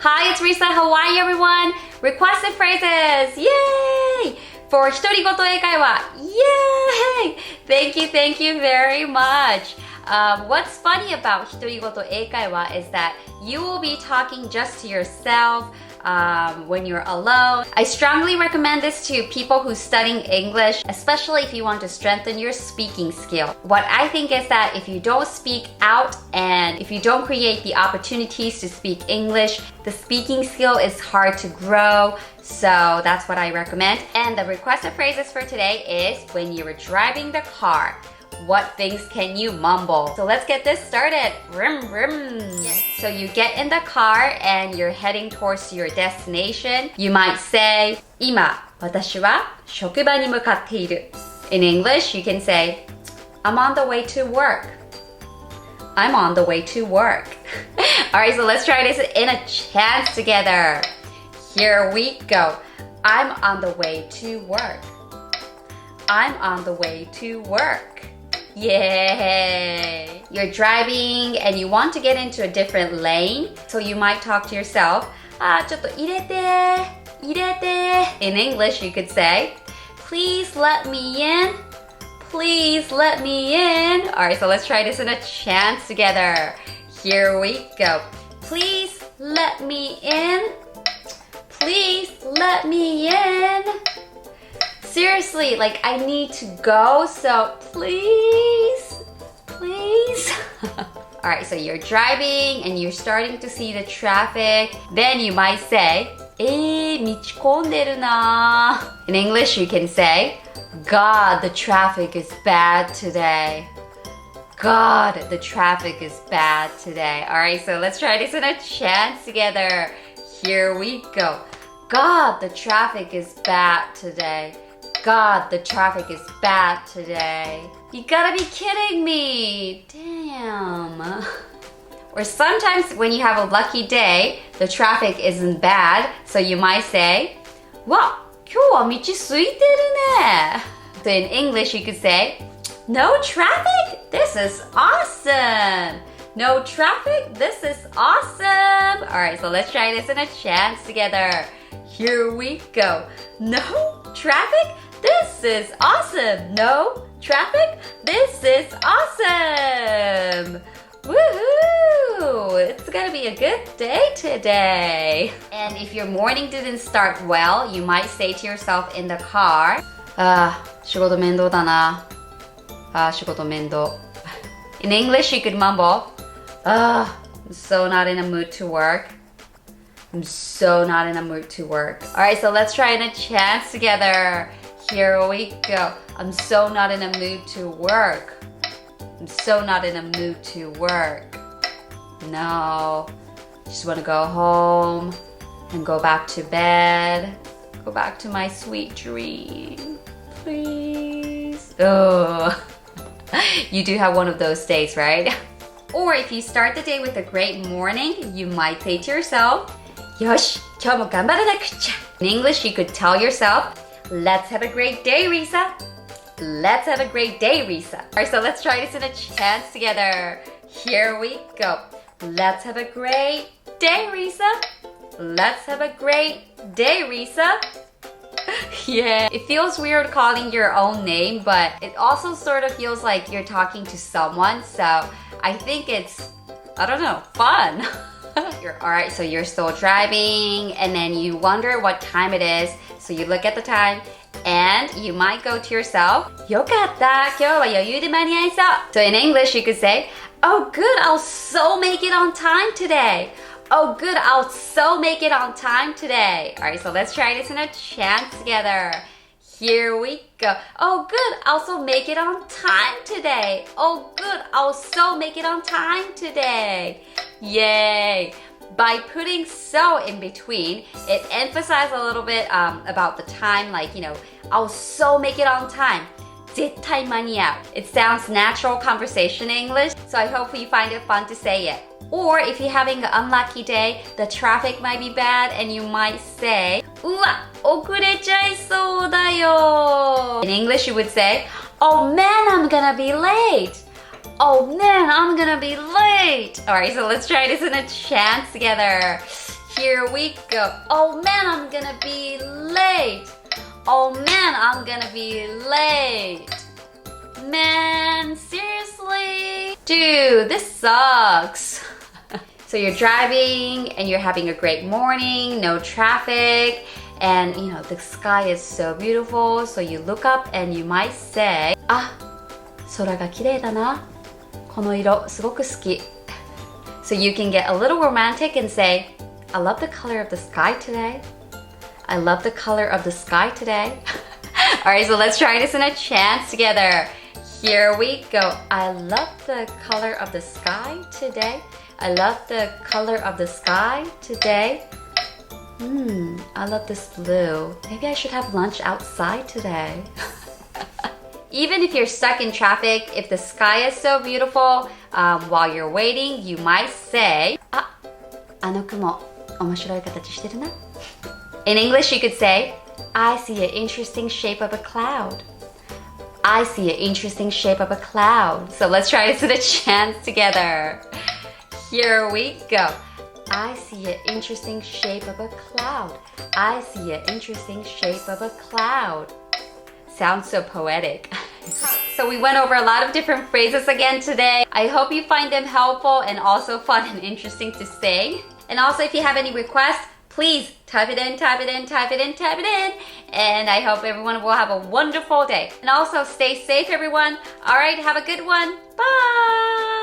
Hi, it's Risa. How are you, everyone? Requested phrases. Yay! For 独り言英会話. Yay! Thank you very much. What's funny about 独り言英会話 is that you will be talking just to yourself when you're alone. I strongly recommend this to people who's studying English, especially if you want to strengthen your speaking skill. What I think is that if you don't speak out and if you don't create the opportunities to speak English, the speaking skill is hard to grow. So that's what I recommend. And the requested phrases for today is when you were driving the car. What things can you mumble? So let's get this started. Vroom, vroom. Yes. So you get in the car and you're heading towards your destination. You might say, 今、私は職場に向かっている. In English, you can say, I'm on the way to work. I'm on the way to work. Alright, so let's try this in a chance together. Here we go. I'm on the way to work. I'm on the way to work. Yay! You're driving and you want to get into a different lane, so you might talk to yourself, ちょっと入れて. In English, you could say, please let me in. Please let me in. Alright, so let's try this in a chance together. Here we go. Please let me in. Please let me in. Seriously, like I need to go, so please. Alright, so you're driving and you're starting to see the traffic. Then you might say, 道混んでるな. In English, you can say, God, the traffic is bad today. God, the traffic is bad today. Alright, so let's try this in a chance together. Here we go. God, the traffic is bad today. God, the traffic is bad today. You gotta be kidding me. Damn. Or sometimes when you have a lucky day, the traffic isn't bad, so you might say, わ、今日は道空いてるね. So in English, you could say, no traffic? This is awesome. No traffic? This is awesome. Alright, so let's try this in a chance together. Here we go. No traffic? This is awesome. No traffic? This is awesome. Woohoo! It's gonna be a good day today. And if your morning didn't start well, you might say to yourself in the car, 仕事面倒だな. 仕事面倒. In English, you could mumble, I'm so not in a mood to work. I'm so not in a mood to work. Alright, so let's try in a chance together. Here we go. I'm so not in a mood to work. I'm so not in a mood to work. No. Just want to go home and go back to bed. Go back to my sweet dream. Please. Oh. You do have one of those days, right? Or if you start the day with a great morning, you might say to yourself, よし、今日も頑張らなくちゃ. In English, you could tell yourself, let's have a great day, Risa. Let's have a great day, Risa. Alright, so let's try this in a chance together. Here we go. Let's have a great day, Risa. Let's have a great day, Risa. Yeah, it feels weird calling your own name, but it also sort of feels like you're talking to someone, so I think it's, I don't know, fun. Alright, so you're still driving and then you wonder what time it is, so you look at the time and you might go to yourself, よかった、今日は余裕で間に合いそう. So in English, you could say, oh good, I'll so make it on time today. Oh good, I'll so make it on time today. Alright, so let's try this in a chance together. Here we go. Oh good, I'll so make it on time today. Oh good, I'll so make it on time today. Yay! By putting so in between, it emphasizes a little bit about the time, like, you know, I'll so make it on time. 絶対間に合う. It sounds natural conversation in English, so I hope you find it fun to say it. Or if you're having an unlucky day, the traffic might be bad and you might say, うわ、遅れちゃいそうだよ. In English, you would say, oh man, I'm gonna be late. Oh man, I'm gonna be late. Alright, so let's try this in a chance together. Here we go. Oh man, I'm gonna be late. Oh man, I'm gonna be late. Man, seriously? Dude, this sucks. So you're driving and you're having a great morning, no traffic, and you know, the sky is so beautiful, so you look up and you might say, あ、空が綺麗だな。この色すごく好き. So you can get a little romantic and say, I love the color of the sky today. I love the color of the sky today. Alright, so let's try this in a chant together. Here we go. I love the color of the sky today. I love the color of the sky today. I love this blue. Maybe I should have lunch outside today. Even if you're stuck in traffic, if the sky is so beautiful, while you're waiting, you might say, あ、あの雲、面白い形してるな. In English, you could say, I see an interesting shape of a cloud. I see an interesting shape of a cloud. So let's try this in a chant together. Here we go. I see an interesting shape of a cloud. I see an interesting shape of a cloud. Sounds so poetic. So we went over a lot of different phrases again today. I hope you find them helpful and also fun and interesting to say. And also if you have any requests, please type it in, type it in, type it in, type it in. And I hope everyone will have a wonderful day. And also stay safe, everyone. All right, have a good one. Bye.